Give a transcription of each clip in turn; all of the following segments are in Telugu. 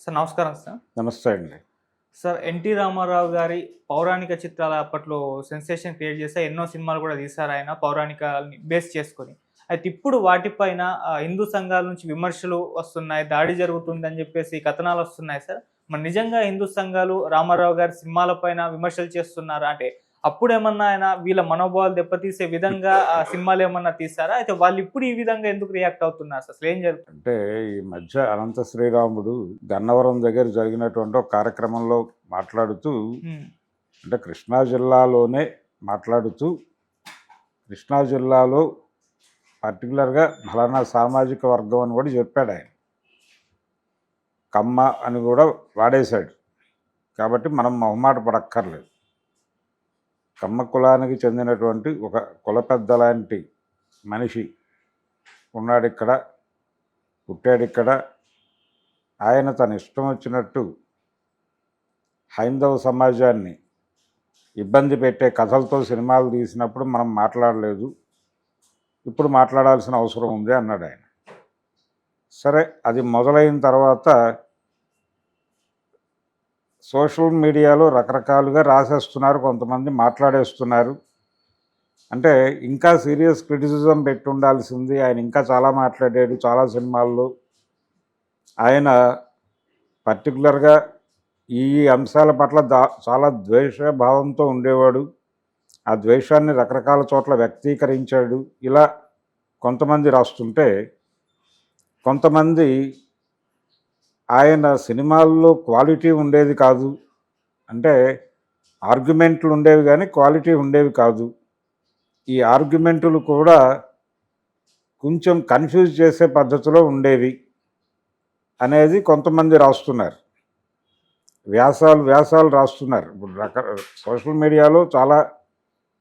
సార్ నమస్కారం సార్. నమస్తే అండి. సార్ 'ఎన్టీ రామారావు' గారి పౌరాణిక చిత్రాలు అప్పట్లో సెన్సేషన్ క్రియేట్ చేస్తే ఎన్నో సినిమాలు కూడా తీశారాయన పౌరాణికాల్ని బేస్ చేసుకొని. అయితే ఇప్పుడు వాటిపైన హిందూ సంఘాల నుంచి విమర్శలు వస్తున్నాయి, దాడి జరుగుతుందని చెప్పేసి కథనాలొస్తున్నాయి సార్. మరి నిజంగా హిందూ సంఘాలు రామారావు గారి సినిమాల పైన విమర్శలు చేస్తున్నారా? అంటే అప్పుడేమన్నా ఆయన వీళ్ళ మనోభావాలు దెబ్బతీసే విధంగా సినిమాలేమన్నా తీశారా? అయితే వాళ్ళిప్పుడు ఈ విధంగా ఎందుకు రియాక్ట్ అవుతున్నారు సార్? అసలేం జరుగుతుంది? అంటే ఈ మధ్య అనంత శ్రీరాముడు గన్నవరం దగ్గర జరిగినటువంటి ఒక కార్యక్రమంలో మాట్లాడుతూ హ్మ్. అంటే కృష్ణా జిల్లాలోనే మాట్లాడుతూ కృష్ణా జిల్లాలో పర్టికులర్గా ఫలానా సామాజిక వర్గం అని కూడా చెప్పాడు ఆయన. కమ్మ అని కూడా వాడేశాడు. కాబట్టి మనం మొహమాట పడక్కర్లేదు. కమ్మ కులానికి చెందినటువంటి ఒక కుల పెద్ద లాంటి మనిషి ఉన్నాడిక్కడ, పుట్టాడిక్కడ. ఆయన తన ఇష్టం వచ్చినట్టు హైందవ సమాజాన్ని ఇబ్బంది పెట్టే కథలతో సినిమాలు తీసినప్పుడు మనం మాట్లాడలేదు, ఇప్పుడు మాట్లాడాల్సిన అవసరం ఉంది అన్నాడు ఆయన. సరే, అది మొదలైన తర్వాత సోషల్ మీడియాలో రకరకాలుగా రాసేస్తున్నారు, కొంతమంది మాట్లాడేస్తున్నారు. అంటే ఇంకా సీరియస్ క్రిటిసిజం పెట్టి ఉండాల్సింది, ఆయన ఇంకా చాలా మాట్లాడాడు చాలా సినిమాల్లో. ఆయన పర్టికులర్గా ఈ అంశాల పట్ల చాలా ద్వేషభావంతో ఉండేవాడు. ఆ ద్వేషాన్ని రకరకాల చోట్ల వ్యక్తీకరించాడు. ఇలా కొంతమంది రాస్తుంటే, కొంతమంది ఆయన సినిమాల్లో క్వాలిటీ ఉండేది కాదు, అంటే ఆర్గ్యుమెంట్లు ఉండేవి కానీ క్వాలిటీ ఉండేవి కాదు, ఈ ఆర్గ్యుమెంటులు కూడా కొంచెం కన్ఫ్యూజ్ చేసే పద్ధతిలో ఉండేవి అనేది కొంతమంది రాస్తున్నారు. వ్యాసాలు రాస్తున్నారు. ఇప్పుడు సోషల్ మీడియాలో చాలా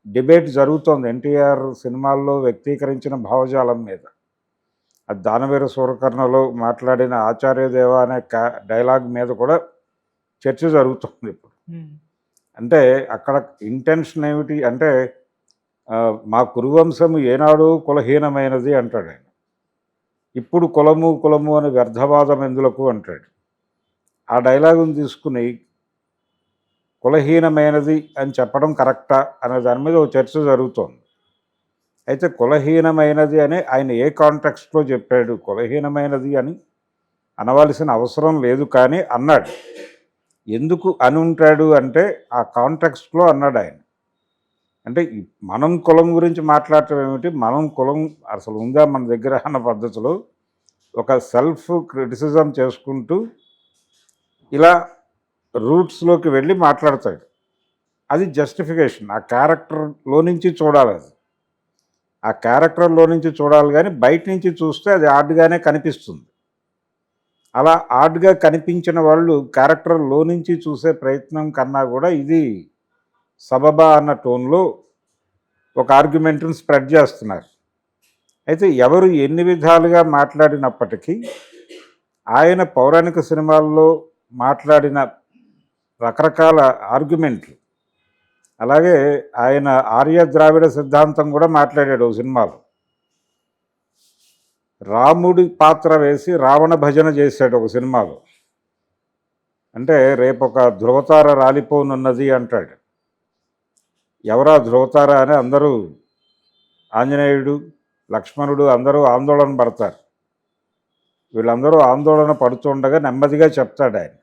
డిబేట్ జరుగుతోంది ఎన్టీఆర్ సినిమాల్లో వ్యక్తీకరించిన భావజాలం మీద. అది దానవీర సూరకర్ణలో మాట్లాడిన ఆచార్యదేవ అనే డైలాగ్ మీద కూడా చర్చ జరుగుతుంది ఇప్పుడు. అంటే అక్కడ ఇంటెన్షన్ ఏమిటి అంటే, మా కురువంశం ఏనాడు కులహీనమైనది అంటాడు ఆయన. ఇప్పుడు కులము అని వ్యర్థవాదం ఎందులకు అంటాడు. ఆ డైలాగును తీసుకుని కులహీనమైనది అని చెప్పడం కరెక్టా అనే దాని మీద ఒక చర్చ జరుగుతోంది. అయితే కులహీనమైనది అని ఆయన ఏ కాంటెక్స్ట్లో చెప్పాడు? కులహీనమైనది అని అనవలసిన అవసరం లేదు, కానీ అన్నాడు. ఎందుకు అని ఉంటాడు అంటే ఆ కాంటెక్స్ట్లో అన్నాడు ఆయన. అంటే మనం కులం గురించి మాట్లాడటం ఏమిటి, మనం కులం అసలు ఉందా మన దగ్గర అన్న పద్ధతిలో ఒక సెల్ఫ్ క్రిటిసిజం చేసుకుంటూ ఇలా రూట్స్లోకి వెళ్ళి మాట్లాడతాడు. అది జస్టిఫికేషన్, ఆ క్యారెక్టర్లో నుంచి చూడాలి. అది ఆ క్యారెక్టర్లో నుంచి చూడాలి, కానీ బయట నుంచి చూస్తే అది ఆడ్గానే కనిపిస్తుంది. అలా ఆడ్గా కనిపించిన వాళ్ళు క్యారెక్టర్లో నుంచి చూసే ప్రయత్నం కన్నా కూడా ఇది సబబా అన్న టోన్లో ఒక ఆర్గ్యుమెంట్ని స్ప్రెడ్ చేస్తున్నారు. అయితే ఎవరు ఎన్ని విధాలుగా మాట్లాడినప్పటికీ ఆయన పౌరాణిక సినిమాల్లో మాట్లాడిన రకరకాల ఆర్గ్యుమెంట్లు, అలాగే ఆయన ఆర్య ద్రావిడ సిద్ధాంతం కూడా మాట్లాడాడు ఓ సినిమాలో. రాముడి పాత్ర వేసి రావణ భజన చేశాడు ఒక సినిమాలో. అంటే రేపు ఒక ధృవతార రాలిపోనున్నది అంటాడు. ఎవరా ధృవతార అని అందరూ, ఆంజనేయుడు లక్ష్మణుడు అందరూ ఆందోళన పడతారు. వీళ్ళందరూ ఆందోళన పడుతుండగా నెమ్మదిగా చెప్తాడు ఆయన,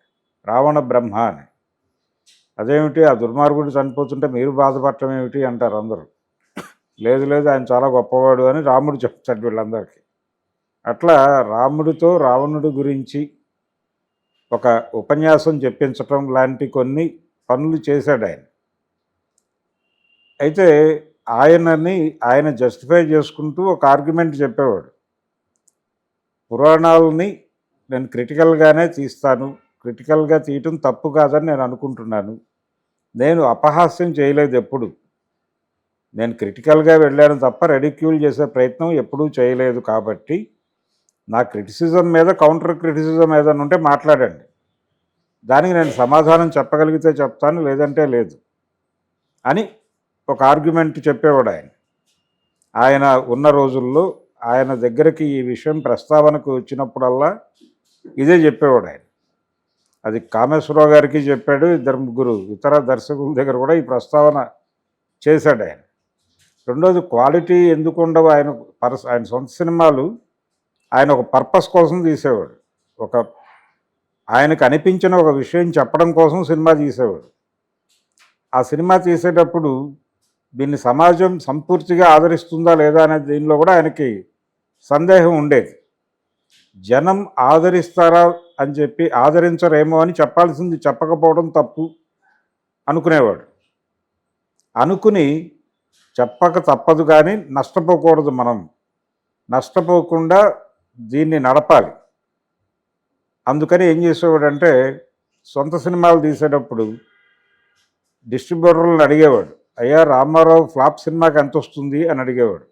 రావణ బ్రహ్మ అని. అదేమిటి, ఆ దుర్మార్గుడు చనిపోతుంటే మీరు బాధపడటం ఏమిటి అంటారు అందరూ. లేదు ఆయన చాలా గొప్పవాడు అని రాముడు చెప్తాడు వీళ్ళందరికీ. అట్లా రాముడితో రావణుడి గురించి ఒక ఉపన్యాసం చెప్పించటం లాంటి కొన్ని పనులు చేశాడు ఆయన. అయితే ఆయన జస్టిఫై చేసుకుంటూ ఒక ఆర్గ్యుమెంట్ చెప్పేవాడు. పురాణాలని నేను క్రిటికల్గానే తీస్తాను, క్రిటికల్గా తీయటం తప్పు కాదని నేను అనుకుంటున్నాను. నేను అపహాస్యం చేయలేదు ఎప్పుడు, నేను క్రిటికల్గా వెళ్ళాను తప్ప రెడిక్యూల్ చేసే ప్రయత్నం ఎప్పుడూ చేయలేదు. కాబట్టి నా క్రిటిసిజం మీద కౌంటర్ క్రిటిసిజం ఏదైనా ఉంటే మాట్లాడండి, దానికి నేను సమాధానం చెప్పగలిగితే చెప్తాను, లేదంటే లేదు అని ఒక ఆర్గ్యుమెంట్ చెప్పేవాడు ఆయన. ఆయన ఉన్న రోజుల్లో ఆయన దగ్గరికి ఈ విషయం ప్రస్తావనకు వచ్చినప్పుడల్లా ఇదే చెప్పేవాడు ఆయన. అది కామేశ్వరరావు గారికి చెప్పాడు, ఇద్దరు ముగ్గురు ఇతర దర్శకుల దగ్గర కూడా ఈ ప్రస్తావన చేశాడు ఆయన. రెండోది క్వాలిటీ ఎందుకు ఉండవు, ఆయన సొంత సినిమాలు ఆయన ఒక పర్పస్ కోసం తీసేవాడు, ఒక ఆయనకు అనిపించిన ఒక విషయం చెప్పడం కోసం సినిమా తీసేవాడు. ఆ సినిమా తీసేటప్పుడు దీన్ని సమాజం సంపూర్తిగా ఆదరిస్తుందా లేదా అనే దీనిలో కూడా ఆయనకి సందేహం ఉండేది. జనం ఆదరిస్తారా అని చెప్పి ఆదరించరేమో అని చెప్పాల్సింది చెప్పకపోవడం తప్పు అనుకునేవాడు. అనుకుని చెప్పక తప్పదు, కానీ నష్టపోకూడదు, మనం నష్టపోకుండా దీన్ని నడపాలి. అందుకని ఏం చేసేవాడంటే సొంత సినిమాలు తీసేటప్పుడు డిస్ట్రిబ్యూటర్లను అడిగేవాడు, అయ్యా రామారావు ఫ్లాప్ సినిమాకి ఎంత వస్తుంది అని అడిగేవాడు.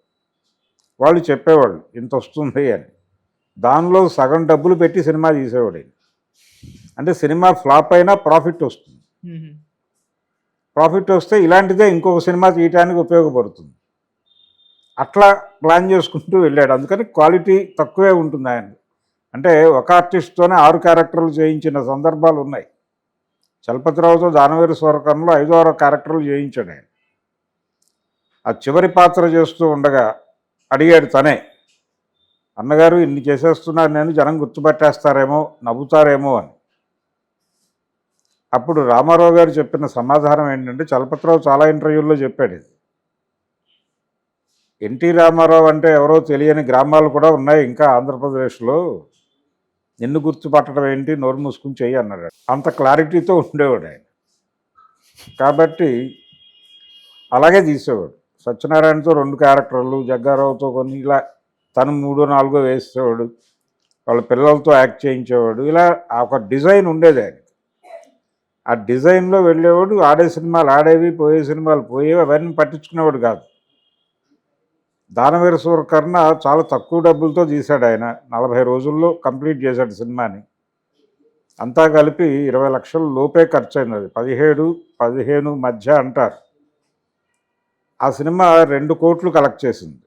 వాళ్ళు చెప్పేవాళ్ళు ఇంత వస్తుంది అని. దానిలో సగం డబ్బులు పెట్టి సినిమా తీసేవాడు. అంటే సినిమా ఫ్లాప్ అయినా ప్రాఫిట్ వస్తుంది. ప్రాఫిట్ వస్తే ఇలాంటిదే ఇంకొక సినిమా తీయటానికి ఉపయోగపడుతుంది. అట్లా ప్లాన్ చేసుకుంటూ వెళ్ళాడు. అందుకని క్వాలిటీ తక్కువే ఉంటుంది ఆయన. అంటే ఒక ఆర్టిస్ట్తోనే 6 క్యారెక్టర్లు చేయించిన సందర్భాలు ఉన్నాయి. చలపతిరావుతో దానవేరు స్వరకరంలో 5వ క్యారెక్టర్లు చేయించాడు ఆయన. ఆ చివరి పాత్ర చేస్తూ ఉండగా అడిగాడు తనే, అన్నగారు ఇన్ని చేసేస్తున్నాను నేను, జనం గుర్తుపట్టేస్తారేమో, నవ్వుతారేమో అని. అప్పుడు రామారావు గారు చెప్పిన సమాధానం ఏంటంటే, చలపతిరావు చాలా ఇంటర్వ్యూల్లో చెప్పాడు ఇది, ఎన్టీ రామారావు అంటే ఎవరో తెలియని గ్రామాలు కూడా ఉన్నాయి ఇంకా ఆంధ్రప్రదేశ్లో, నిన్ను గుర్తుపట్టడం ఏంటి, నోరు మూసుకుని చెయ్యి అన్నాడు. అంత క్లారిటీతో ఉండేవాడు ఆయన. కాబట్టి అలాగే తీసేవాడు. సత్యనారాయణతో 2 క్యారెక్టర్లు, జగ్గారావుతో కొన్ని, ఇలా తను 3, 4 వేసేవాడు. వాళ్ళ పిల్లలతో యాక్ట్ చేయించేవాడు. ఇలా ఒక డిజైన్ ఉండేది ఆయన. ఆ డిజైన్లో వెళ్ళేవాడు. ఆడే సినిమాలు ఆడేవి, పోయే సినిమాలు పోయేవి, అవన్నీ పట్టించుకునేవాడు కాదు. దానవీర సూరకర్ణ చాలా తక్కువ డబ్బులతో తీశాడు ఆయన. 40 రోజుల్లో కంప్లీట్ చేశాడు సినిమాని. అంతా కలిపి 20 లక్షల లోపే ఖర్చు అయింది. అది 17-15 మధ్య అంటారు. ఆ సినిమా 2 కోట్లు కలెక్ట్ చేసింది.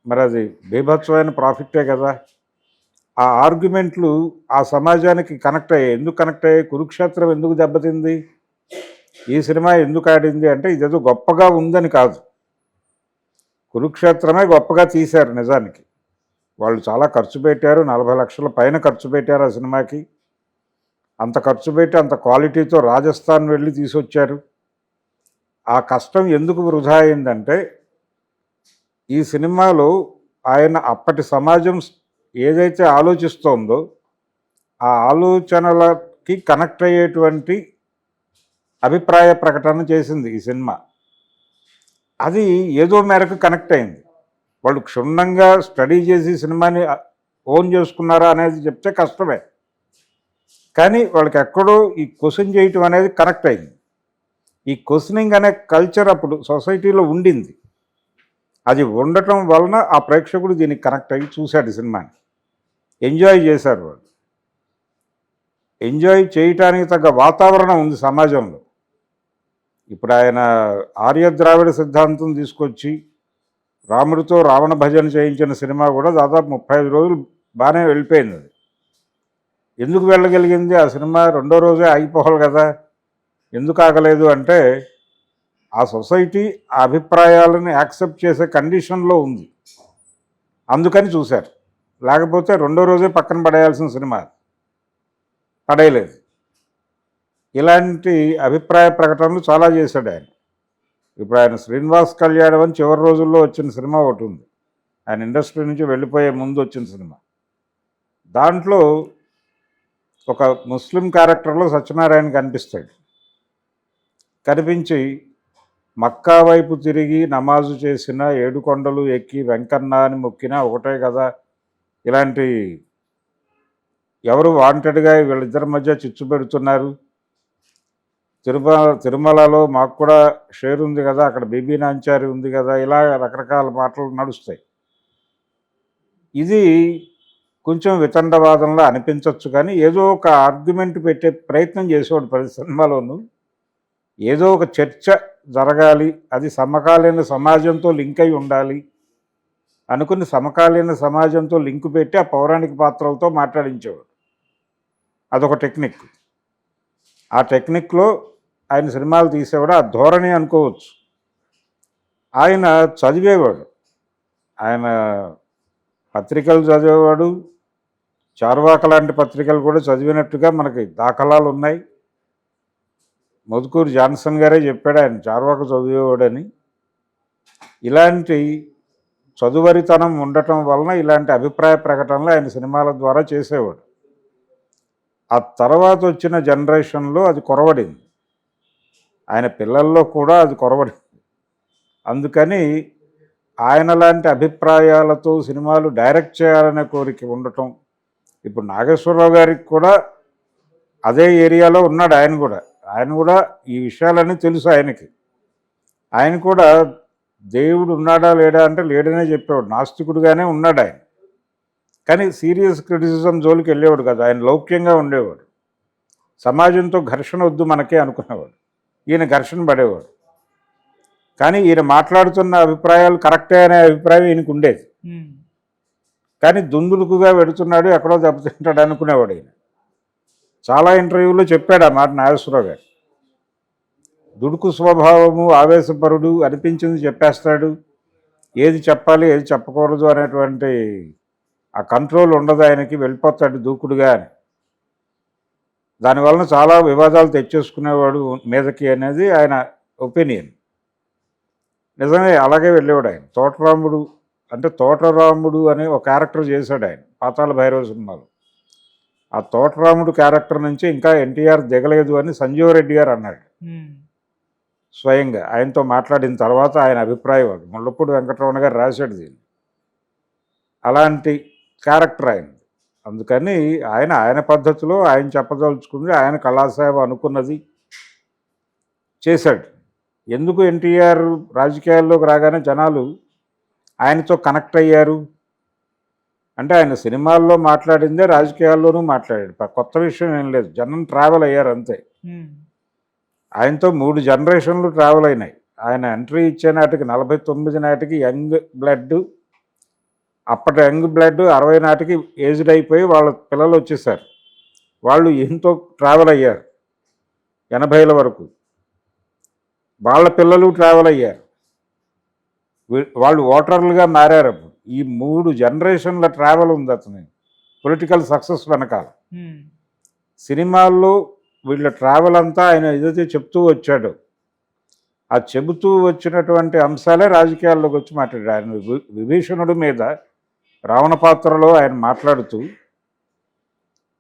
మరి అది బీభత్సమైన ప్రాఫిటే కదా. ఆ ఆర్గ్యుమెంట్లు ఆ సమాజానికి కనెక్ట్ అయ్యాయి. ఎందుకు కనెక్ట్ అయ్యాయి? కురుక్షేత్రం ఎందుకు దెబ్బతింది, ఈ సినిమా ఎందుకు ఆడింది అంటే ఇదేదో గొప్పగా ఉందని కాదు. కురుక్షేత్రమే గొప్పగా తీశారు నిజానికి. వాళ్ళు చాలా ఖర్చు పెట్టారు, 40 లక్షల పైన ఖర్చు పెట్టారు ఆ సినిమాకి. అంత ఖర్చు పెట్టి అంత క్వాలిటీతో రాజస్థాన్ వెళ్ళి తీసుకొచ్చారు. ఆ కష్టం ఎందుకు వృధా అయిందంటే, ఈ సినిమాలో ఆయన అప్పటి సమాజం ఏదైతే ఆలోచిస్తోందో ఆ ఆలోచనలకి కనెక్ట్ అయ్యేటువంటి అభిప్రాయ ప్రకటన చేసింది ఈ సినిమా. అది ఏదో మేరకు కనెక్ట్ అయింది. వాళ్ళు క్షుణ్ణంగా స్టడీ చేసి సినిమాని ఓన్ చేసుకున్నారా అనేది చెప్తే కష్టమే, కానీ వాళ్ళకి ఎక్కడో ఈ క్వశ్చన్ చేయటం అనేది కనెక్ట్ అయింది. ఈ క్వశ్చనింగ్ అనే కల్చర్ అప్పుడు సొసైటీలో ఉండింది. అది ఉండటం వలన ఆ ప్రేక్షకుడు దీనికి కనెక్ట్ అయ్యి చూశాడు సినిమాని, ఎంజాయ్ చేశారు. వాళ్ళు ఎంజాయ్ చేయటానికి తగ్గ వాతావరణం ఉంది సమాజంలో. ఇప్పుడు ఆయన ఆర్య ద్రావిడ సిద్ధాంతం తీసుకొచ్చి రాముడితో రావణ భజన చేయించిన సినిమా కూడా దాదాపు 35 రోజులు బాగానే వెళ్ళిపోయింది. అది ఎందుకు వెళ్ళగలిగింది? ఆ సినిమా 2వ రోజే ఆగిపోవాలి కదా. ఎందుకు ఆగలేదు అంటే ఆ సొసైటీ ఆ అభిప్రాయాలను యాక్సెప్ట్ చేసే కండిషన్లో ఉంది, అందుకని చూశారు. లేకపోతే 2వ రోజే పక్కన పడేయాల్సిన సినిమా పడేయలేదు. ఇలాంటి అభిప్రాయ ప్రకటనలు చాలా చేశాడు ఆయన. ఇప్పుడు ఆయన శ్రీనివాస్ కళ్యాణం అని చివరి రోజుల్లో వచ్చిన సినిమా ఒకటి ఉంది, ఆయన ఇండస్ట్రీ నుంచి వెళ్ళిపోయే ముందు వచ్చిన సినిమా. దాంట్లో ఒక ముస్లిం క్యారెక్టర్లో సత్యనారాయణ కనిపిస్తాడు. కనిపించి మక్కా వైపు తిరిగి నమాజు చేసిన, 7 కొండలు ఎక్కి వెంకన్న అని మొక్కినా ఒకటే కదా. ఇలాంటి ఎవరు వాంటెడ్గా వీళ్ళిద్దరి మధ్య చిచ్చు పెడుతున్నారు. తిరుమలలో మాకు కూడా షేర్ ఉంది కదా, అక్కడ బీబీ నాంచారి ఉంది కదా, ఇలా రకరకాల మాటలు నడుస్తాయి. ఇది కొంచెం వితండవాదంలో అనిపించవచ్చు, కానీ ఏదో ఒక ఆర్గ్యుమెంట్ పెట్టే ప్రయత్నం చేసేవాడు ప్రతి సినిమాలోనూ. ఏదో ఒక చర్చ జరగాలి, అది సమకాలీన సమాజంతో లింక్ అయి ఉండాలి అనుకుని సమకాలీన సమాజంతో లింకు పెట్టి ఆ పౌరాణిక పాత్రలతో మాట్లాడించేవాడు. అదొక టెక్నిక్. ఆ టెక్నిక్లో ఆయన సినిమాలు తీసేవాడు. ఆ ధోరణి అనుకోవచ్చు. ఆయన చదివేవాడు. ఆయన పత్రికలు చదివేవాడు. చార్వాక లాంటి పత్రికలు కూడా చదివినట్టుగా మనకి దాఖలాలు ఉన్నాయి. మధుకూరి జాన్సన్ గారే చెప్పాడు ఆయన చార్వాక చదివేవాడని. ఇలాంటి చదువరితనం ఉండటం వలన ఇలాంటి అభిప్రాయ ప్రకటనలు ఆయన సినిమాల ద్వారా చేసేవాడు. ఆ తర్వాత వచ్చిన జనరేషన్లో అది కొరవడింది. ఆయన పిల్లల్లో కూడా అది కొరవడింది. అందుకని ఆయన లాంటి అభిప్రాయాలతో సినిమాలు డైరెక్ట్ చేయాలనే కోరిక ఉండటం. ఇప్పుడు నాగేశ్వరరావు గారికి కూడా అదే ఏరియాలో ఉన్నాడు. ఆయన కూడా ఈ విషయాలన్నీ తెలుసు ఆయనకి. ఆయన కూడా దేవుడు ఉన్నాడా లేడా అంటే లేడనే చెప్పేవాడు. నాస్తికుడుగానే ఉన్నాడు ఆయన. కానీ సీరియస్ క్రిటిసిజం జోలికి వెళ్ళేవాడు కదా. ఆయన లౌక్యంగా ఉండేవాడు. సమాజంతో ఘర్షణ వద్దు మనకే అనుకునేవాడు. ఈయన ఘర్షణ పడేవాడు. కానీ ఈయన మాట్లాడుతున్న అభిప్రాయాలు కరెక్టే అనే అభిప్రాయం ఈయనకు ఉండేది. కానీ దుందులుకుగా వెడుతున్నాడు, ఎక్కడో దెబ్బతింటాడు అనుకునేవాడు ఈయన. చాలా ఇంటర్వ్యూలో చెప్పాడు ఆ మాట నాగేశ్వరరావు గారు. దుడుకు స్వభావము, ఆవేశపరుడు, అనిపించింది చెప్పేస్తాడు. ఏది చెప్పాలి ఏది చెప్పకూడదు అనేటువంటి ఆ కంట్రోల్ ఉండదు ఆయనకి, వెళ్ళిపోతాడు దూకుడుగా అని. దానివలన చాలా వివాదాలు తెచ్చేసుకునేవాడు మీదకి అనేది ఆయన ఒపీనియన్. నిజమే, అలాగే వెళ్ళేవాడు ఆయన. తోటరాముడు అనే ఒక క్యారెక్టర్ చేశాడు ఆయన పాతాళ భైరవ సినిమాలో. ఆ తోటరాముడు క్యారెక్టర్ నుంచి ఇంకా ఎన్టీఆర్ దిగలేదు అని సంజీవ్ రెడ్డి గారు అన్నాడు స్వయంగా. ఆయనతో మాట్లాడిన తర్వాత ఆయన అభిప్రాయం అది. ముళ్ళపూడి వెంకటరమణ గారు రాశాడు దీన్ని. అలాంటి క్యారెక్టర్ ఆయన. అందుకని ఆయన పద్ధతిలో ఆయన చెప్పదలుచుకుంది, ఆయన కళాసేవ అనుకున్నది చేశాడు. ఎందుకు ఎన్టీఆర్ రాజకీయాల్లోకి రాగానే జనాలు ఆయనతో కనెక్ట్ అయ్యారు అంటే ఆయన సినిమాల్లో మాట్లాడిందే రాజకీయాల్లోనూ మాట్లాడాడు. కొత్త విషయం ఏం లేదు. జనం ట్రావెల్ అయ్యారు అంతే. ఆయనతో 3 జనరేషన్లు ట్రావెల్ అయినాయి. ఆయన ఎంట్రీ ఇచ్చే నాటికి 49 నాటికి యంగ్ బ్లడ్, అప్పటి యంగ్ బ్లడ్ 60 నాటికి ఏజ్డ్ అయిపోయి వాళ్ళ పిల్లలు వచ్చేసారు. వాళ్ళు ఈయనతో ట్రావెల్ అయ్యారు 80ల వరకు. వాళ్ళ పిల్లలు ట్రావెల్ అయ్యారు. వాళ్ళు ఓటర్లుగా మారారు. అప్పుడు ఈ 3 జనరేషన్ల ట్రావెల్ ఉంది అతని పొలిటికల్ సక్సెస్ వెనకాల. సినిమాల్లో వీళ్ళ ట్రావెల్ అంతా ఆయన ఏదైతే చెప్తూ వచ్చాడో ఆ చెబుతూ వచ్చినటువంటి అంశాలే రాజకీయాల్లోకి వచ్చి మాట్లాడాడు. ఆయన విభీషణుడి మీద రావణ పాత్రలో ఆయన మాట్లాడుతూ,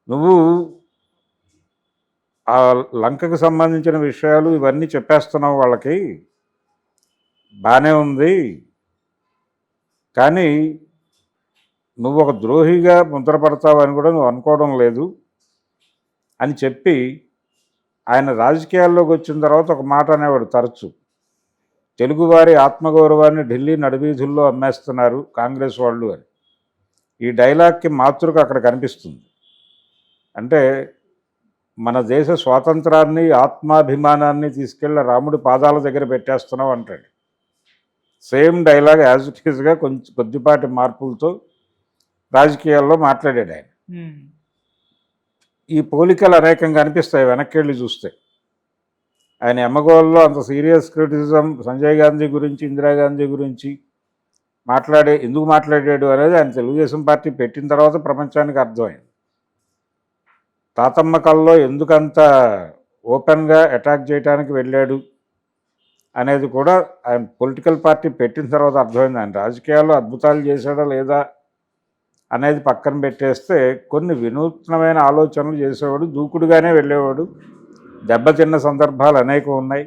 నువ్వు ఆ లంకకు సంబంధించిన విషయాలు ఇవన్నీ చెప్పేస్తున్నావు వాళ్ళకి, బాగానే ఉంది, కానీ నువ్వు ఒక ద్రోహిగా ముద్రపడతావు అని కూడా నువ్వు అనుకోవడం లేదు అని చెప్పి ఆయన రాజకీయాల్లోకి వచ్చిన తర్వాత ఒక మాట అనేవాడు తరచు, తెలుగువారి ఆత్మగౌరవాన్ని ఢిల్లీ నడివీధుల్లో అమ్మేస్తున్నారు కాంగ్రెస్ వాళ్ళు అని. ఈ డైలాగ్కి మాతృక అక్కడ కనిపిస్తుంది. అంటే మన దేశ స్వాతంత్రాన్ని ఆత్మాభిమానాన్ని తీసుకెళ్ళి రాముడి పాదాల దగ్గర పెట్టేస్తున్నావు అంటాడు. సేమ్ డైలాగ్ యాజ్ ఇట్ ఈజ్గా కొద్దిపాటి మార్పులతో రాజకీయాల్లో మాట్లాడాడు ఆయన. ఈ పోలికలు అనేకంగా అనిపిస్తాయి వెనక్కి వెళ్ళి చూస్తే. ఆయన ఎమ్మగోల్లో అంత సీరియస్ క్రిటిసిజం సంజయ్ గాంధీ గురించి, ఇందిరాగాంధీ గురించి ఎందుకు మాట్లాడాడు అనేది ఆయన తెలుగుదేశం పార్టీ పెట్టిన తర్వాత ప్రపంచానికి అర్థమైంది. తాతమ్మ కల్లో ఎందుకంత ఓపెన్గా అటాక్ చేయడానికి వెళ్ళాడు అనేది కూడా ఆయన పొలిటికల్ పార్టీ పెట్టిన తర్వాత అర్థమైంది. ఆయన రాజకీయాల్లో అద్భుతాలు చేశాడా లేదా అనేది పక్కన పెట్టేస్తే కొన్ని వినూత్నమైన ఆలోచనలు చేసేవాడు, దూకుడుగానే వెళ్ళేవాడు. దెబ్బతిన్న సందర్భాలు అనేకం ఉన్నాయి.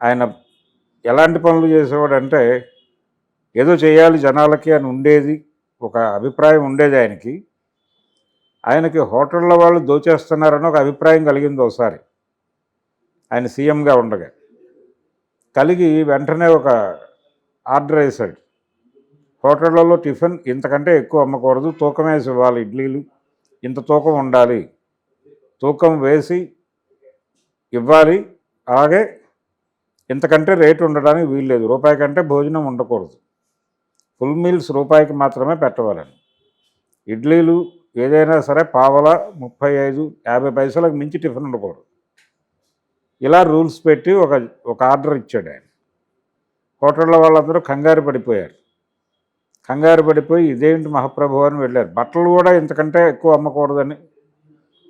ఆయన ఎలాంటి పనులు చేసేవాడు అంటే ఏదో చేయాలి జనాలకి అని ఉండేది, ఒక అభిప్రాయం ఉండేది ఆయనకి. ఆయనకి హోటళ్ళ వాళ్ళు దోచేస్తున్నారని ఒక అభిప్రాయం కలిగింది ఒకసారి ఆయన సీఎంగా ఉండగా. కలిగి వెంటనే ఒక ఆర్డర్ వేశాడు, హోటళ్లలో టిఫిన్ ఇంతకంటే ఎక్కువ అమ్మకూడదు, తూకం వేసి ఇవ్వాలి, ఇడ్లీలు ఇంత తూకం ఉండాలి, తూకం వేసి ఇవ్వాలి, అలాగే ఇంతకంటే రేటు ఉండడానికి వీల్లేదు, రూపాయి కంటే భోజనం ఉండకూడదు, ఫుల్ మీల్స్ రూపాయికి మాత్రమే పెట్టవాలని, ఇడ్లీలు ఏదైనా సరే పావల 35-50 పైసలకు మించి టిఫిన్ ఉండకూడదు. ఇలా రూల్స్ పెట్టి ఒక ఆర్డర్ ఇచ్చాడు ఆయన. హోటళ్ళ వాళ్ళందరూ కంగారు పడిపోయారు. కంగారు పడిపోయి ఇదేంటి మహాప్రభు అని వెళ్ళారు. బట్టలు కూడా ఇంతకంటే ఎక్కువ అమ్మకూడదని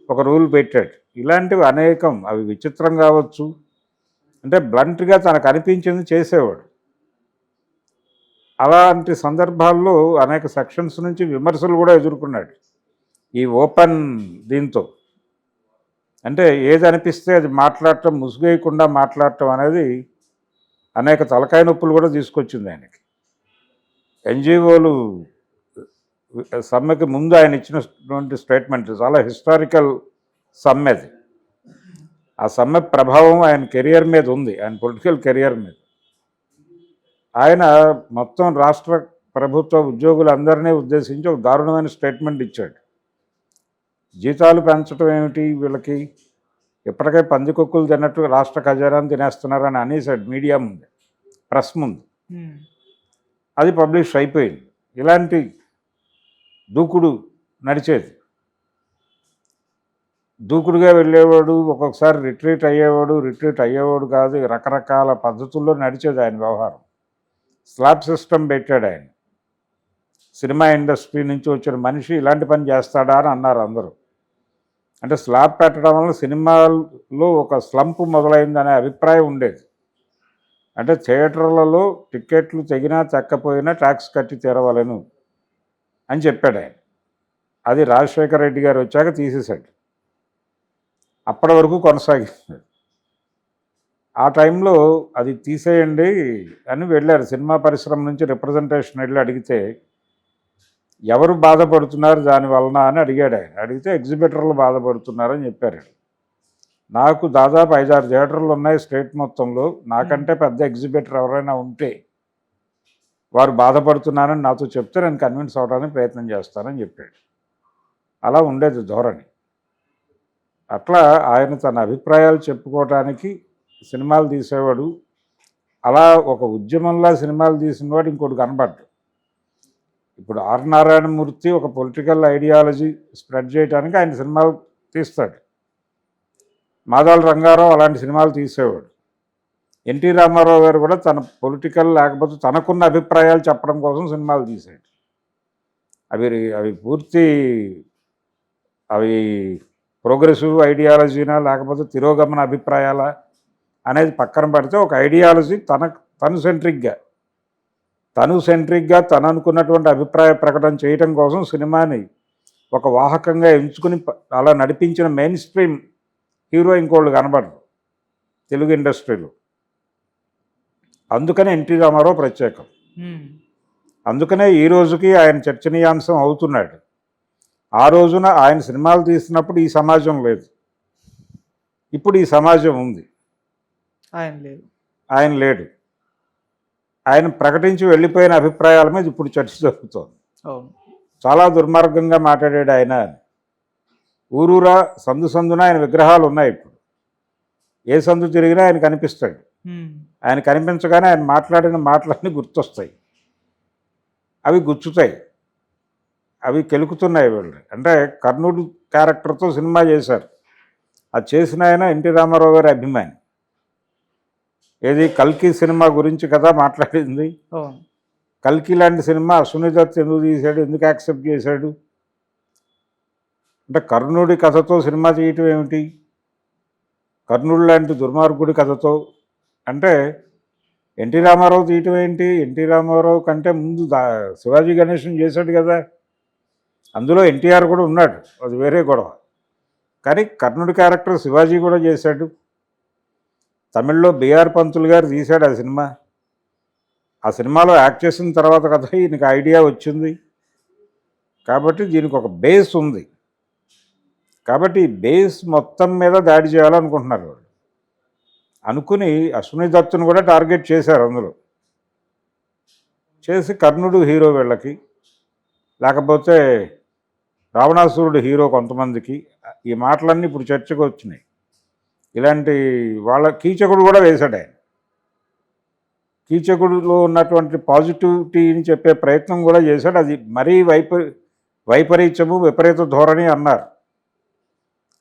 ఒక రూల్ పెట్టాడు. ఇలాంటివి అనేకం. అవి విచిత్రం కావచ్చు, అంటే బ్లంట్గా తనకు అనిపించింది చేసేవాడు. అలాంటి సందర్భాల్లో అనేక సెక్షన్స్ నుంచి విమర్శలు కూడా ఎదుర్కొన్నాడు ఈ ఓపెన్ దీంతో. అంటే ఏది అనిపిస్తే అది మాట్లాడటం, ముసుగేయకుండా మాట్లాడటం అనేది అనేక తలకాయ నొప్పులు కూడా తీసుకొచ్చింది ఆయనకి. ఎన్జిఓలు సమ్మెకి ముందు ఆయన ఇచ్చినటువంటి స్టేట్మెంట్ చాలా హిస్టారికల్ సమ్మె అది. ఆ సమ్మె ప్రభావం ఆయన కెరియర్ మీద ఉంది, ఆయన పొలిటికల్ కెరియర్ మీద. ఆయన మొత్తం రాష్ట్ర ప్రభుత్వ ఉద్యోగులందరినీ ఉద్దేశించి ఒక దారుణమైన స్టేట్మెంట్ ఇచ్చాడు. జీతాలు పెంచడం ఏమిటి వీళ్ళకి, ఇప్పటికే పందికొక్కులు తిన్నట్టు రాష్ట్ర ఖజానాన్ని తినేస్తున్నారని అనేసాడు మీడియా ముందు, ప్రెస్ ముందు. అది పబ్లిష్ అయిపోయింది. ఇలాంటి దూకుడు నడిచేది. దూకుడుగా వెళ్ళేవాడు, ఒక్కొక్కసారి రిట్రీట్ అయ్యేవాడు కాదు, రకరకాల పద్ధతుల్లో నడిచేది ఆయన వ్యవహారం. స్లాబ్ సిస్టమ్ పెట్టాడు ఆయన. సినిమా ఇండస్ట్రీ నుంచి వచ్చిన మనిషి ఇలాంటి పని చేస్తాడా అని అన్నారు అందరూ. అంటే స్లాబ్ పెట్టడం వల్ల సినిమాల్లో ఒక స్లంప్ మొదలైందనే అభిప్రాయం ఉండేది. అంటే థియేటర్లలో టిక్కెట్లు తెగినా తెక్కపోయినా ట్యాక్స్ కట్టి తీరవలను అని చెప్పాడు ఆయన. అది రాజశేఖర రెడ్డి గారు వచ్చాక తీసేశాడు. అప్పటి వరకు కొనసాగిస్తున్నాడు. ఆ టైంలో అది తీసేయండి అని వెళ్ళారు. సినిమా పరిశ్రమ నుంచి రిప్రజెంటేషన్ వెళ్ళి అడిగితే ఎవరు బాధపడుతున్నారు దానివలన అని అడిగాడు ఆయన. అడిగితే ఎగ్జిబిటర్లు బాధపడుతున్నారని చెప్పారు. నాకు దాదాపు 5-6 థియేటర్లు ఉన్నాయి స్టేట్ మొత్తంలో, నాకంటే పెద్ద ఎగ్జిబిటర్ ఎవరైనా ఉంటే వారు బాధపడుతున్నారని నాతో చెప్తే నేను కన్విన్స్ అవ్వడానికి ప్రయత్నం చేస్తానని చెప్పాడు. అలా ఉండేది ధోరణి. అట్లా ఆయన తన అభిప్రాయాలు చెప్పుకోవటానికి సినిమాలు తీసేవాడు. అలా ఒక ఉద్యమంలా సినిమాలు తీసినవాడు ఇంకోటి కనబడ్డు. ఇప్పుడు ఆర్ నారాయణమూర్తి ఒక పొలిటికల్ ఐడియాలజీ స్ప్రెడ్ చేయడానికి ఆయన సినిమాలు తీస్తాడు. మాదాల రంగారావు అలాంటి సినిమాలు తీసేవాడు. ఎన్టీ రామారావు గారు కూడా తన పొలిటికల్ లేకపోతే తనకున్న అభిప్రాయాలు చెప్పడం కోసం సినిమాలు తీశాడు. అవి పూర్తి అవి ప్రోగ్రెసివ్ ఐడియాలజీనా లేకపోతే తిరోగమన అభిప్రాయాల అనేది పక్కన పెడితే ఒక ఐడియాలజీ తను సెంట్రిక్గా తను అనుకున్నటువంటి అభిప్రాయ ప్రకటన చేయటం కోసం సినిమాని ఒక వాహకంగా ఎంచుకుని అలా నడిపించిన మెయిన్ స్ట్రీమ్ హీరో ఇంకోళ్ళు కనబడరు తెలుగు ఇండస్ట్రీలో. అందుకనే ఎన్టీ రామారావు ప్రత్యేకం. అందుకనే ఈ రోజుకి ఆయన చర్చనీయాంశం అవుతున్నాడు. ఆ రోజున ఆయన సినిమాలు తీసినప్పుడు ఈ సమాజం లేదు, ఇప్పుడు ఈ సమాజం ఉంది. ఆయన లేడు. ఆయన ప్రకటించి వెళ్ళిపోయిన అభిప్రాయాల మీద ఇప్పుడు చర్చ జరుగుతోంది. చాలా దుర్మార్గంగా మాట్లాడాడు ఆయన. ఊరూరా సందున ఆయన విగ్రహాలు ఉన్నాయి. ఇప్పుడు ఏ సందు తిరిగినా ఆయన కనిపిస్తాడు. ఆయన కనిపించగానే ఆయన మాట్లాడిన మాటలన్నీ గుర్తొస్తాయి, అవి గుచ్చుతాయి, అవి కెలుకుతున్నాయి వీళ్ళు. అంటే కర్ణుడు క్యారెక్టర్తో సినిమా చేశారు. అది చేసిన ఆయన ఎన్టీ రామారావు గారి అభిమాని. ఏది కల్కి సినిమా గురించి కదా మాట్లాడింది. కల్కి లాంటి సినిమా అశ్విని దత్ ఎందుకు తీశాడు, ఎందుకు యాక్సెప్ట్ చేశాడు? అంటే కర్ణుడి కథతో సినిమా చేయటం ఏమిటి? కర్ణుడు లాంటి దుర్మార్గుడి కథతో అంటే ఎన్టీ రామారావు తీయటం ఏంటి? ఎన్టీ రామారావు కంటే ముందు శివాజీ గణేశన్ చేశాడు కదా, అందులో ఎన్టీఆర్ కూడా ఉన్నాడు, అది వేరే గొడవ. కానీ కర్ణుడి క్యారెక్టర్ శివాజీ కూడా చేశాడు. తమిళ్లో బిఆర్ పంతులు గారు తీశాడు ఆ సినిమా. ఆ సినిమాలో యాక్ట్ చేసిన తర్వాత కదా ఈయనకి ఐడియా వచ్చింది. కాబట్టి దీనికి ఒక బేస్ ఉంది. కాబట్టి ఈ బేస్ మొత్తం మీద దాడి చేయాలనుకుంటున్నారు వాళ్ళు. అనుకుని అశ్విని దత్తును కూడా టార్గెట్ చేశారు. అందులో చేసి కర్ణుడు హీరో వీళ్ళకి, లేకపోతే రావణాసురుడు హీరో కొంతమందికి. ఈ మాటలన్నీ ఇప్పుడు చర్చకు వచ్చినాయి. ఇలాంటి వాళ్ళ కీచకుడు కూడా వేశాడు ఆయన. కీచకుడిలో ఉన్నటువంటి పాజిటివిటీని చెప్పే ప్రయత్నం కూడా చేశాడు. అది మరీ వైపరీత్యము విపరీత ధోరణి అన్నారు,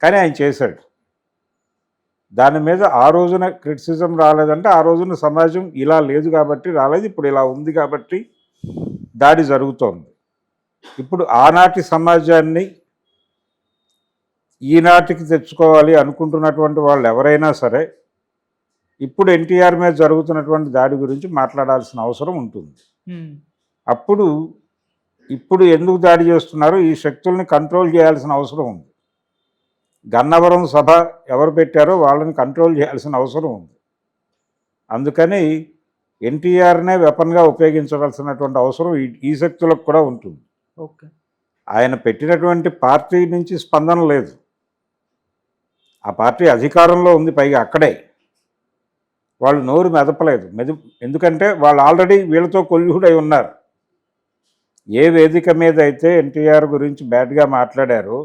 కానీ ఆయన చేశాడు. దాని మీద ఆ రోజున క్రిటిసిజం రాలేదంటే ఆ రోజున సమాజం ఇలా లేదు కాబట్టి రాలేదు, ఇప్పుడు ఇలా ఉంది కాబట్టి దాడి జరుగుతోంది. ఇప్పుడు ఆనాటి సమాజాన్ని ఈనాటికి తెచ్చుకోవాలి అనుకుంటున్నటువంటి వాళ్ళు ఎవరైనా సరే ఇప్పుడు ఎన్టీఆర్ మీద జరుగుతున్నటువంటి దాడి గురించి మాట్లాడాల్సిన అవసరం ఉంటుంది. అప్పుడు ఇప్పుడు ఎందుకు దాడి చేస్తున్నారో ఈ శక్తుల్ని కంట్రోల్ చేయాల్సిన అవసరం ఉంది. గన్నవరం సభ ఎవరు పెట్టారో వాళ్ళని కంట్రోల్ చేయాల్సిన అవసరం ఉంది. అందుకని ఎన్టీఆర్నే వెపన్గా ఉపయోగించవలసినటువంటి అవసరం ఈ శక్తులకు కూడా ఉంటుంది. ఓకే. ఆయన పెట్టినటువంటి పార్టీ నుంచి స్పందన లేదు. ఆ పార్టీ అధికారంలో ఉంది, పైగా అక్కడే వాళ్ళు నోరు మెదపలేదు. ఎందుకంటే వాళ్ళు ఆల్రెడీ వీళ్ళతో కొల్లుడై ఉన్నారు. ఏ వేదిక మీద అయితే ఎన్టీఆర్ గురించి బ్యాడ్గా మాట్లాడారో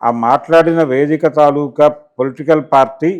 ఆ మాట్లాడిన వేదిక తాలూకా పొలిటికల్ పార్టీ